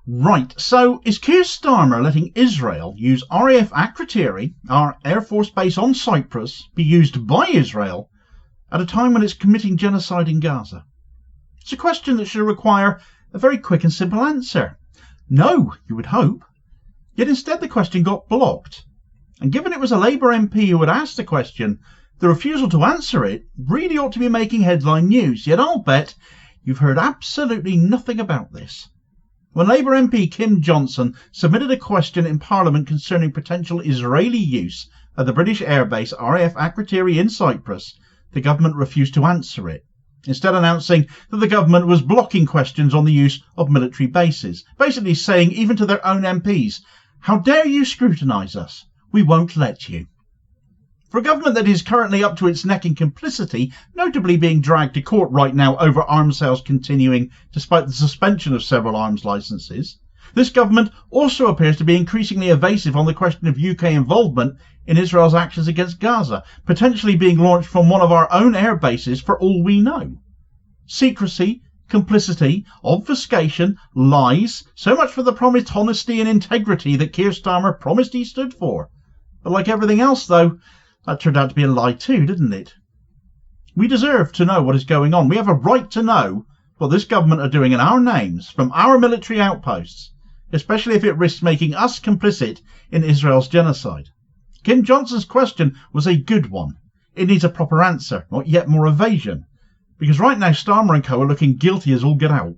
Right, so is Keir Starmer letting Israel use RAF Akrotiri, our Air Force base on Cyprus, be used by Israel at a time when it's committing genocide in Gaza? It's a question that should require a very quick and simple answer. No, you would hope. Yet instead the question got blocked. And given it was a Labour MP who had asked the question, the refusal to answer it really ought to be making headline news. Yet I'll bet you've heard absolutely nothing about this. When Labour MP Kim Johnson submitted a question in Parliament concerning potential Israeli use of the British airbase RAF Akrotiri in Cyprus, the government refused to answer it, instead announcing that the government was blocking questions on the use of military bases, basically saying even to their own MPs, "How dare you scrutinise us? We won't let you." For a government that is currently up to its neck in complicity, notably being dragged to court right now over arms sales continuing despite the suspension of several arms licences, this government also appears to be increasingly evasive on the question of UK involvement in Israel's actions against Gaza, potentially being launched from one of our own air bases for all we know. Secrecy, complicity, obfuscation, lies, so much for the promised honesty and integrity that Keir Starmer promised he stood for. But like everything else though, that turned out to be a lie too, didn't it? We deserve to know what is going on. We have a right to know what this government are doing in our names from our military outposts, especially if it risks making us complicit in Israel's genocide. Kim Johnson's question was a good one. It needs a proper answer, not yet more evasion. Because right now Starmer and Co are looking guilty as all get out.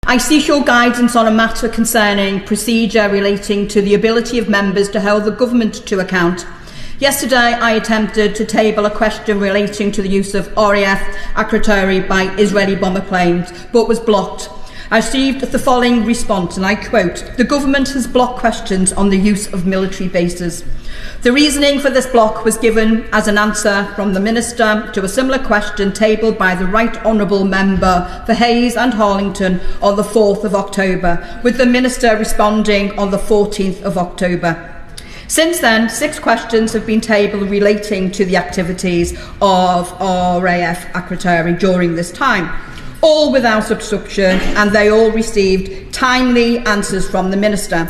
I seek your guidance on a matter concerning procedure relating to the ability of members to hold the government to account. Yesterday, I attempted to table a question relating to the use of RAF Akrotiri by Israeli bomber planes, but was blocked. I received the following response, and I quote, "The government has blocked questions on the use of military bases." The reasoning for this block was given as an answer from the Minister to a similar question tabled by the Right Honourable Member for Hayes and Harlington on the 4th of October, with the Minister responding on the 14th of October. Since then, 6 questions have been tabled relating to the activities of RAF Akrotiri during this time, all without obstruction, and they all received timely answers from the Minister.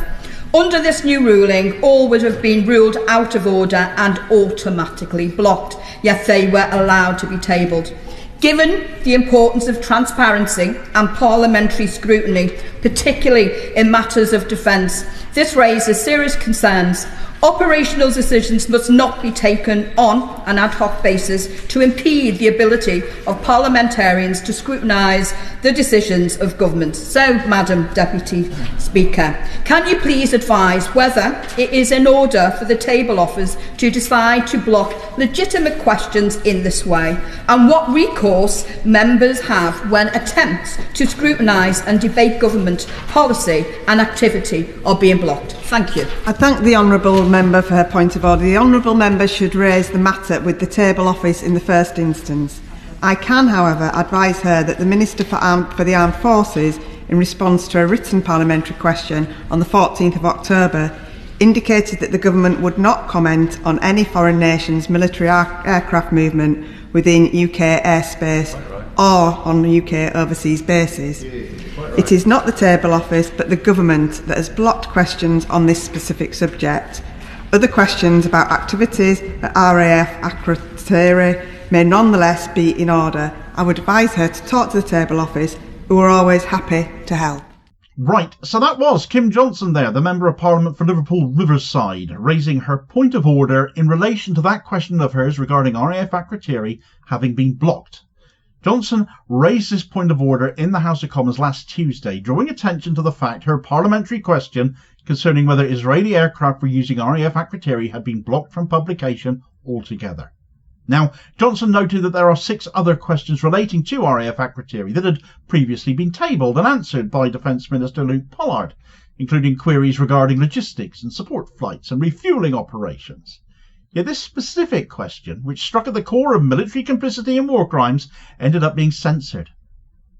Under this new ruling, all would have been ruled out of order and automatically blocked, yet they were allowed to be tabled. Given the importance of transparency and parliamentary scrutiny, particularly in matters of defence, this raises serious concerns. Operational decisions must not be taken on an ad hoc basis to impede the ability of parliamentarians to scrutinise the decisions of government. So, Madam Deputy Speaker, can you please advise whether it is in order for the table office to decide to block legitimate questions in this way, and what recourse members have when attempts to scrutinise and debate government policy and activity are being blocked? Thank you. I thank the Honourable Member for her point of order. The Honourable Member should raise the matter with the table office in the first instance. I can, however, advise her that the Minister for the Armed Forces, in response to a written parliamentary question on the 14th of October, indicated that the government would not comment on any foreign nation's military aircraft movement within UK airspace or on UK overseas bases. It is not the table office but the government that has blocked questions on this specific subject. Other questions about activities at RAF Akrotiri may nonetheless be in order. I would advise her to talk to the table office, who are always happy to help. Right, so that was Kim Johnson there, the Member of Parliament for Liverpool Riverside, raising her point of order in relation to that question of hers regarding RAF Akrotiri having been blocked. Johnson raised this point of order in the House of Commons last Tuesday, drawing attention to the fact her parliamentary question concerning whether Israeli aircraft were using RAF Akrotiri had been blocked from publication altogether. Now, Johnson noted that there are 6 other questions relating to RAF Akrotiri that had previously been tabled and answered by Defence Minister Luke Pollard, including queries regarding logistics and support flights and refuelling operations. Yet this specific question, which struck at the core of military complicity and war crimes, ended up being censored.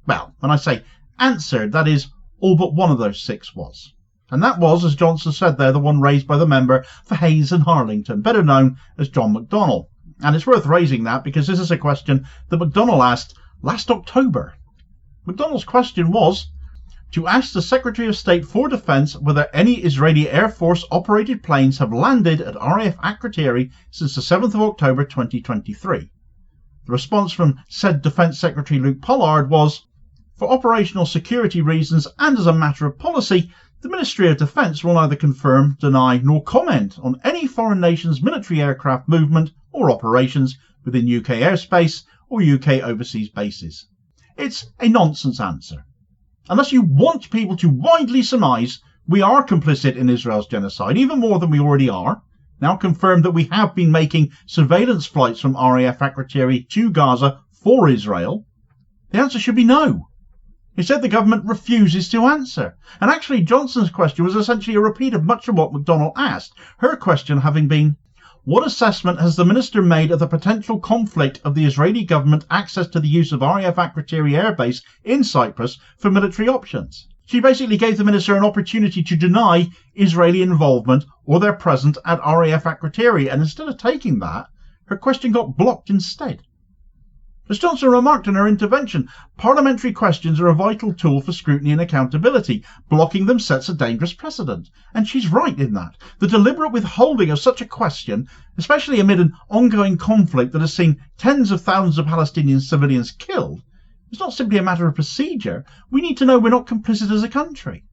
Well, when I say answered, that is, all but one of those 6 was. And that was, as Johnson said there, the one raised by the member for Hayes and Harlington, better known as John McDonnell. And it's worth raising that because this is a question that McDonnell asked last October. McDonnell's question was, to ask the Secretary of State for Defence whether any Israeli Air Force operated planes have landed at RAF Akrotiri since the 7th of October 2023. The response from said Defence Secretary Luke Pollard was, "For operational security reasons and as a matter of policy, the Ministry of Defence will neither confirm, deny nor comment on any foreign nation's military aircraft movement or operations within UK airspace or UK overseas bases." It's a nonsense answer. Unless you want people to widely surmise we are complicit in Israel's genocide, even more than we already are, now confirmed that we have been making surveillance flights from RAF Akrotiri to Gaza for Israel, the answer should be no. Instead, the government refuses to answer. And actually, Johnson's question was essentially a repeat of much of what McDonnell asked, her question having been, what assessment has the Minister made of the potential conflict of the Israeli government access to the use of RAF Akrotiri Air Base in Cyprus for military options? She basically gave the Minister an opportunity to deny Israeli involvement or their presence at RAF Akrotiri, and instead of taking that, her question got blocked instead. As Johnson remarked in her intervention, parliamentary questions are a vital tool for scrutiny and accountability. Blocking them sets a dangerous precedent. And she's right in that. The deliberate withholding of such a question, especially amid an ongoing conflict that has seen tens of thousands of Palestinian civilians killed, is not simply a matter of procedure. We need to know we're not complicit as a country.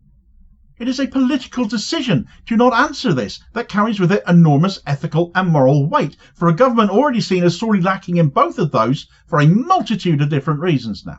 It is a political decision to not answer this that carries with it enormous ethical and moral weight for a government already seen as sorely lacking in both of those for a multitude of different reasons now.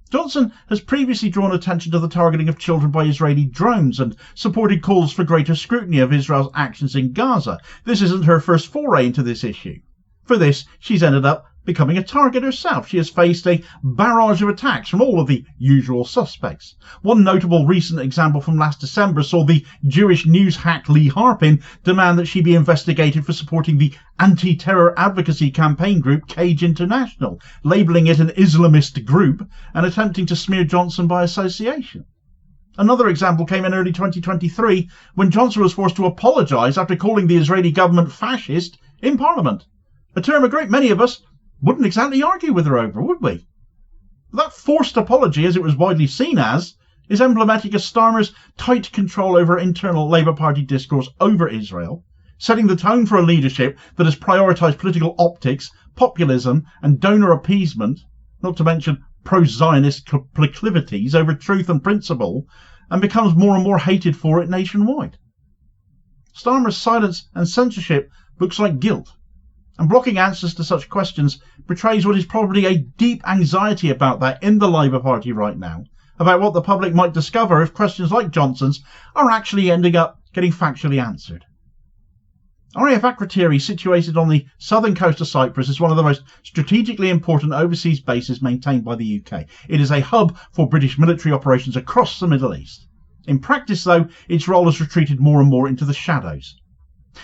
Johnson has previously drawn attention to the targeting of children by Israeli drones and supported calls for greater scrutiny of Israel's actions in Gaza. This isn't her first foray into this issue. For this, she's ended up becoming a target herself. She has faced a barrage of attacks from all of the usual suspects. One notable recent example from last December saw the Jewish news hack Lee Harpin demand that she be investigated for supporting the anti-terror advocacy campaign group Cage International, labelling it an Islamist group and attempting to smear Johnson by association. Another example came in early 2023 when Johnson was forced to apologise after calling the Israeli government fascist in Parliament, a term a great many of us wouldn't exactly argue with her over, would we? That forced apology, as it was widely seen as, is emblematic of Starmer's tight control over internal Labour Party discourse over Israel, setting the tone for a leadership that has prioritised political optics, populism and donor appeasement, not to mention pro-Zionist proclivities over truth and principle, and becomes more and more hated for it nationwide. Starmer's silence and censorship looks like guilt, and blocking answers to such questions betrays what is probably a deep anxiety about that in the Labour Party right now, about what the public might discover if questions like Johnson's are actually ending up getting factually answered. RAF Akrotiri, situated on the southern coast of Cyprus, is one of the most strategically important overseas bases maintained by the UK. It is a hub for British military operations across the Middle East. In practice, though, its role has retreated more and more into the shadows.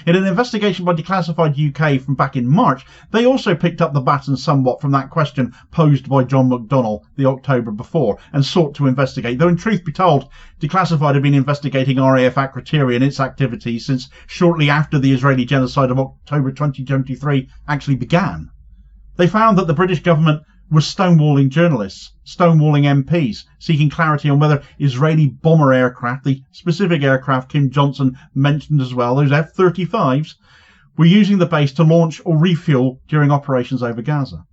In an investigation by Declassified UK from back in March, they also picked up the baton somewhat from that question posed by John McDonnell the October before and sought to investigate, though in truth be told, Declassified had been investigating RAF Akrotiri and its activities since shortly after the Israeli genocide of October 2023 actually began. They found that the British government was stonewalling journalists, stonewalling MPs, seeking clarity on whether Israeli bomber aircraft, the specific aircraft Kim Johnson mentioned as well, those F-35s, were using the base to launch or refuel during operations over Gaza.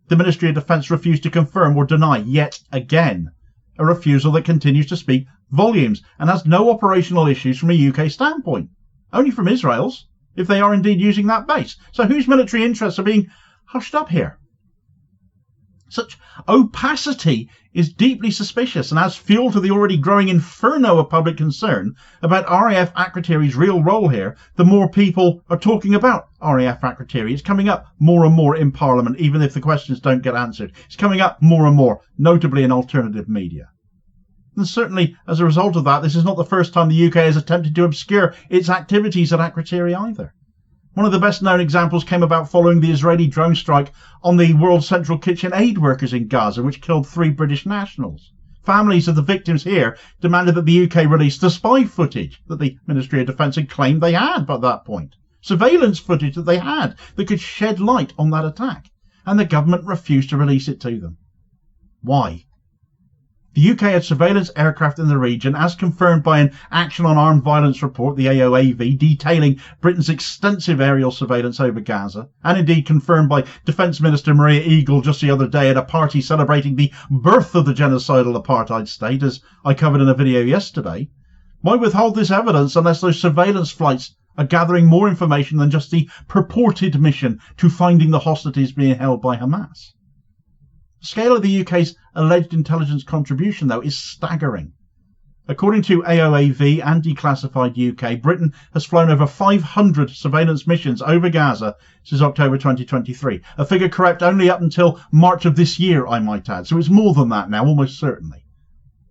The Ministry of Defence refused to confirm or deny yet again, a refusal that continues to speak volumes and has no operational issues from a UK standpoint, only from Israel's, if they are indeed using that base. So whose military interests are being hushed up here? Such opacity is deeply suspicious and adds fuel to the already growing inferno of public concern about RAF Akrotiri's real role here. The more people are talking about RAF Akrotiri, it's coming up more and more in Parliament, even if the questions don't get answered. It's coming up more and more, notably in alternative media. And certainly, as a result of that, this is not the first time the UK has attempted to obscure its activities at Akrotiri either. One of the best-known examples came about following the Israeli drone strike on the World Central Kitchen aid workers in Gaza, which killed 3 British nationals. Families of the victims here demanded that the UK release the spy footage that the Ministry of Defence had claimed they had by that point. Surveillance footage that they had that could shed light on that attack. And the government refused to release it to them. Why? The UK had surveillance aircraft in the region, as confirmed by an Action on Armed Violence report, the AOAV, detailing Britain's extensive aerial surveillance over Gaza, and indeed confirmed by Defence Minister Maria Eagle just the other day at a party celebrating the birth of the genocidal apartheid state, as I covered in a video yesterday. Why withhold this evidence unless those surveillance flights are gathering more information than just the purported mission to finding the hostages being held by Hamas? The scale of the UK's alleged intelligence contribution, though, is staggering. According to AOAV and Declassified UK, Britain has flown over 500 surveillance missions over Gaza since October 2023, a figure correct only up until March of this year, I might add. So it's more than that now, almost certainly.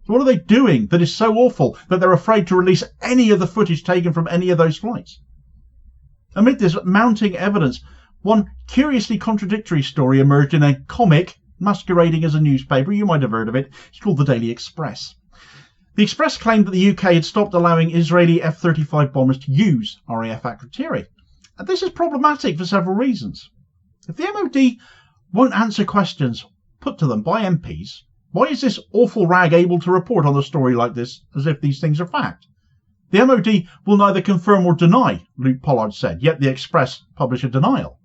So what are they doing that is so awful that they're afraid to release any of the footage taken from any of those flights? Amid this mounting evidence, one curiously contradictory story emerged in a comic masquerading as a newspaper. You might have heard of it. It's called the Daily Express. The Express claimed that the UK had stopped allowing Israeli F-35 bombers to use RAF Akrotiri. And this is problematic for several reasons. If the MOD won't answer questions put to them by MPs, why is this awful rag able to report on a story like this as if these things are fact? The MOD will neither confirm or deny, Luke Pollard said, yet the Express publish a denial.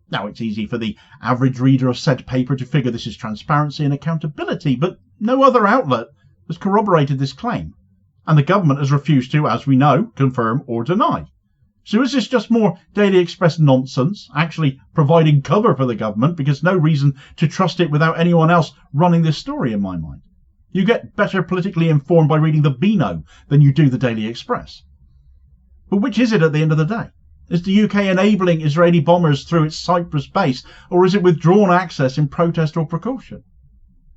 Now, it's easy for the average reader of said paper to figure this is transparency and accountability, but no other outlet has corroborated this claim, and the government has refused to, as we know, confirm or deny. So is this just more Daily Express nonsense, actually providing cover for the government, because no reason to trust it without anyone else running this story in my mind? You get better politically informed by reading the Beano than you do the Daily Express. But which is it at the end of the day? Is the UK enabling Israeli bombers through its Cyprus base, or is it withdrawn access in protest or precaution?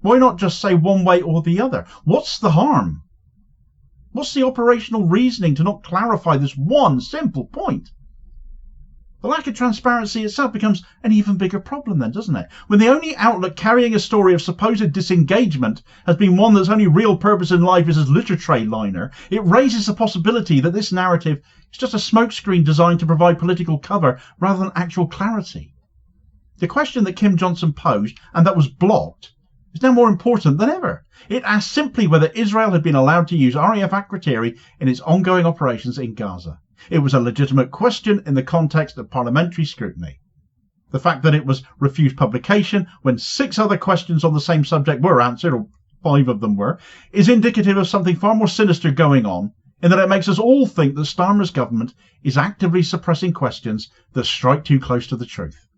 Why not just say one way or the other? What's the harm? What's the operational reasoning to not clarify this one simple point? The lack of transparency itself becomes an even bigger problem then, doesn't it? When the only outlet carrying a story of supposed disengagement has been one that's only real purpose in life is as litter tray liner, it raises the possibility that this narrative is just a smokescreen designed to provide political cover rather than actual clarity. The question that Kim Johnson posed, and that was blocked, is now more important than ever. It asked simply whether Israel had been allowed to use RAF Akrotiri in its ongoing operations in Gaza. It was a legitimate question in the context of parliamentary scrutiny. The fact that it was refused publication when 6 other questions on the same subject were answered, or 5 of them were, is indicative of something far more sinister going on, in that it makes us all think that Starmer's government is actively suppressing questions that strike too close to the truth.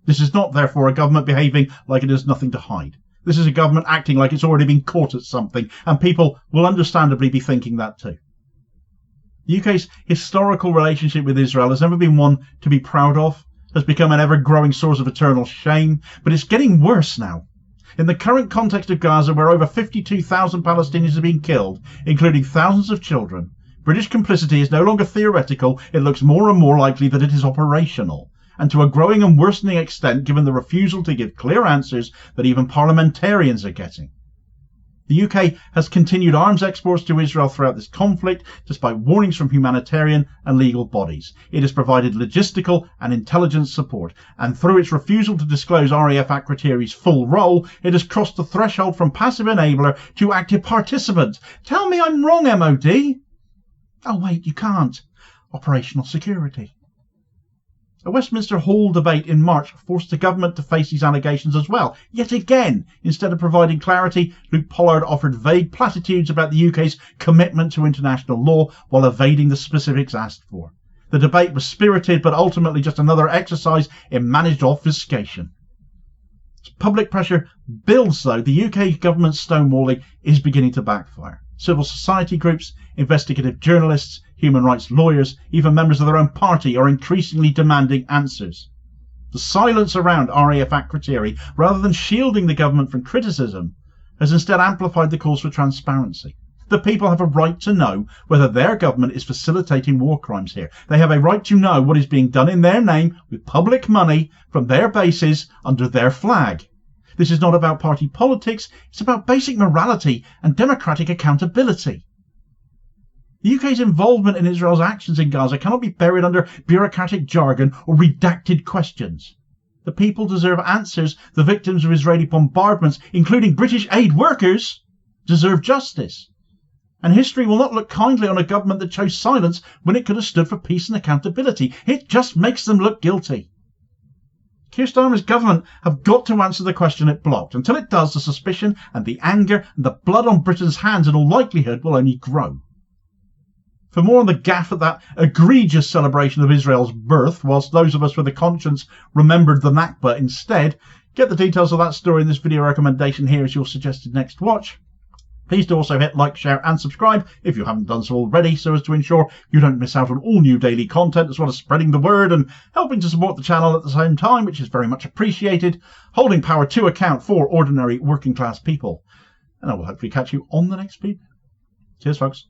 This is not, therefore, a government behaving like it has nothing to hide. This is a government acting like it's already been caught at something, and people will understandably be thinking that too. The UK's historical relationship with Israel has never been one to be proud of, has become an ever-growing source of eternal shame, but it's getting worse now. In the current context of Gaza, where over 52,000 Palestinians have been killed, including thousands of children, British complicity is no longer theoretical, it looks more and more likely that it is operational, and to a growing and worsening extent given the refusal to give clear answers that even parliamentarians are getting. The UK has continued arms exports to Israel throughout this conflict, despite warnings from humanitarian and legal bodies. It has provided logistical and intelligence support, and through its refusal to disclose RAF Akrotiri's full role, it has crossed the threshold from passive enabler to active participant. Tell me I'm wrong, MOD. Oh wait, you can't. Operational security. A Westminster Hall debate in March forced the government to face these allegations as well. Yet again, instead of providing clarity, Luke Pollard offered vague platitudes about the UK's commitment to international law while evading the specifics asked for. The debate was spirited, but ultimately just another exercise in managed obfuscation. As public pressure builds, though, the UK government's stonewalling is beginning to backfire. Civil society groups, investigative journalists, human rights lawyers, even members of their own party are increasingly demanding answers. The silence around RAF Akrotiri, rather than shielding the government from criticism, has instead amplified the calls for transparency. The people have a right to know whether their government is facilitating war crimes here. They have a right to know what is being done in their name with public money from their bases under their flag. This is not about party politics, it's about basic morality and democratic accountability. The UK's involvement in Israel's actions in Gaza cannot be buried under bureaucratic jargon or redacted questions. The people deserve answers. The victims of Israeli bombardments, including British aid workers, deserve justice. And history will not look kindly on a government that chose silence when it could have stood for peace and accountability. It just makes them look guilty. Keir Starmer's government have got to answer the question it blocked. Until it does, the suspicion and the anger and the blood on Britain's hands in all likelihood will only grow. For more on the gaffe at that egregious celebration of Israel's birth, whilst those of us with a conscience remembered the Nakba instead, get the details of that story in this video recommendation here as your suggested next watch. Please do also hit like, share and subscribe if you haven't done so already, so as to ensure you don't miss out on all new daily content, as well as spreading the word and helping to support the channel at the same time, which is very much appreciated, holding power to account for ordinary working class people. And I will hopefully catch you on the next video. Cheers, folks.